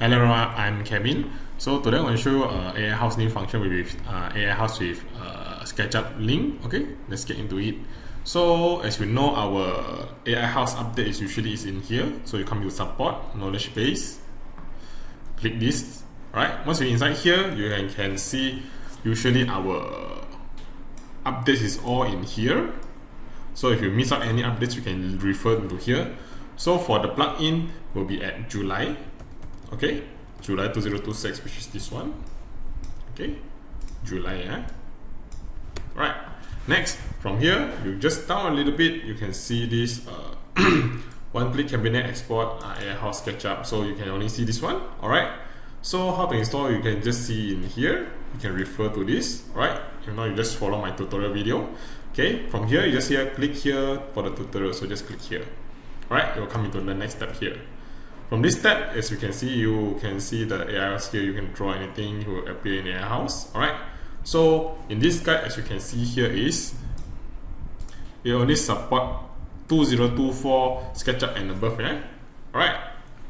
Hello everyone, I'm Kevin. So today I'm going to show you AiHouse new function with AiHouse with Sketchup link. Okay, let's get into it. So as we know, our AiHouse update is usually in here. So you come to support, knowledge base, click this. Right, once you're inside here, you can see usually our updates is all in here. So if you miss out any updates, you can refer to here. So for the plugin, will be at July. Okay, July 2026, which is this one. Okay, July, yeah. Right, next, from here, you just down a little bit, you can see this one-click cabinet export AiHouse Sketchup. So you can only see this one. Alright, so how to install, you can just see in here. You can refer to this. Alright, you just follow my tutorial video. Okay, from here, you just click here for the tutorial. So just click here. Alright, it will come into the next step here. From this step, as you can see the AiHouse here. You can draw anything, it will appear in AiHouse. Alright, so in this guide, as you can see here is it only support 2024 SketchUp and above. Yeah? Alright,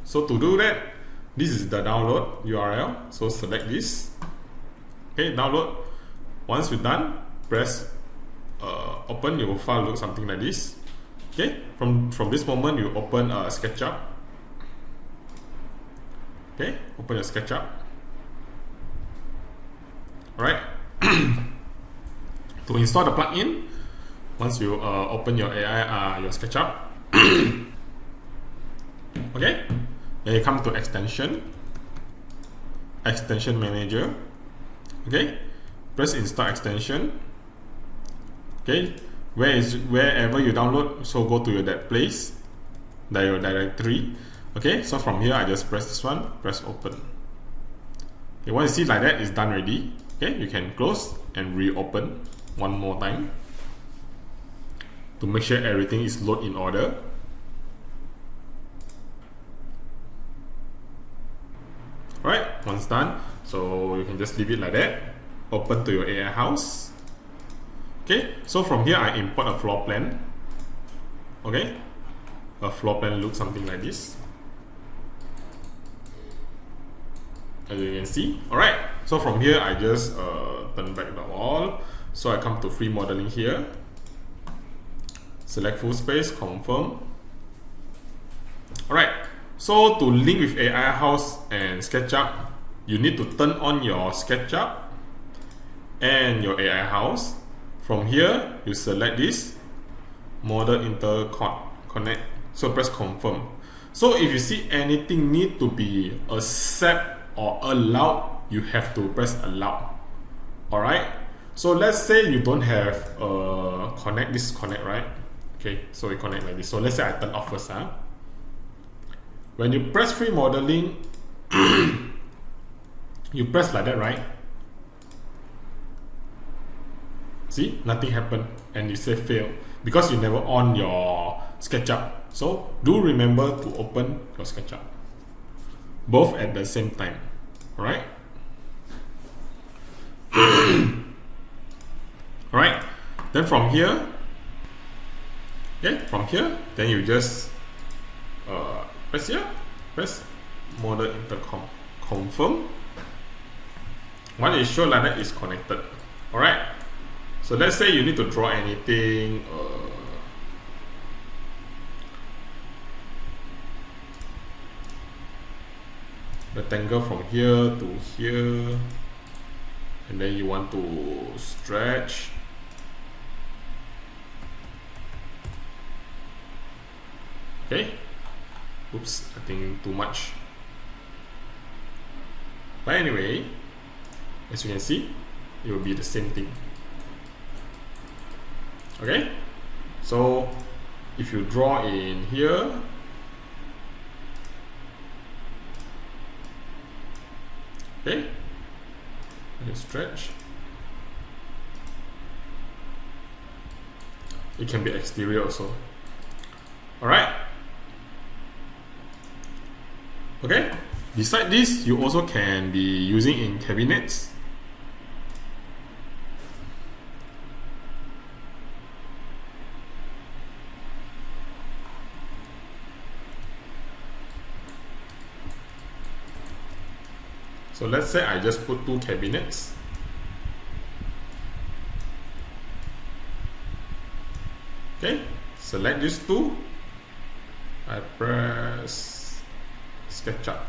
so to do that, this is the download URL. So select this. Okay, download. Once you're done, press open. Your file looks something like this. Okay, from this moment, you open SketchUp. Okay, open your SketchUp. Alright. To install the plugin, once you open your your SketchUp, okay, then you come to extension manager. Okay, press install extension. Okay, wherever you download, so go to that place, your directory. Okay, so from here I just press this one, press open. Okay, once you see like that, it's done already. Okay, you can close and reopen one more time to make sure everything is loaded in order. Alright, once done, so you can just leave it like that. Open to your AiHouse. Okay, so from here I import a floor plan. Okay, a floor plan looks something like this, as you can see. Alright, so from here I just turn back the wall. So I come to free modeling here, select full space, confirm. Alright, so to link with AiHouse and SketchUp, you need to turn on your SketchUp and your AiHouse. From here, you select this model interconnect. So press confirm. So if you see anything need to be accept or allowed, you have to press allow. Alright, so let's say you don't have connect, right? Okay, so we connect like this. So let's say I turn off first. When you press free modeling, you press like that, right? See, nothing happened, and you say fail because you never on your SketchUp. So do remember to open your SketchUp both at the same time. Alright. Alright. Then from here, then you just press here, press model intercom, confirm. Once it shows like that, is connected. Alright. So let's say you need to draw anything. Rectangle from here to here, and then you want to stretch. Okay. Oops, I think too much. But anyway, as you can see, it will be the same thing. Okay, so if you draw in here, okay, and stretch, it can be exterior also. Alright, okay, beside this, you also can be using in cabinets. So let's say I just put 2 cabinets. Okay, select these 2. I press Sketchup.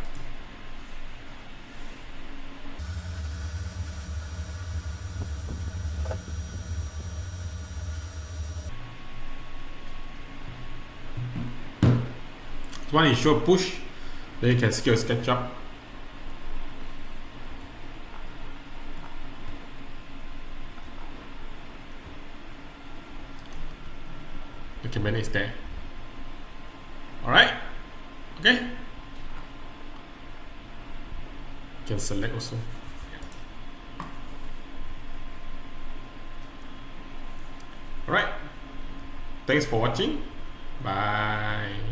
When you show push, then you can scale Sketchup. The cabinet is there. Alright, okay. You can select also. Alright, thanks for watching. Bye.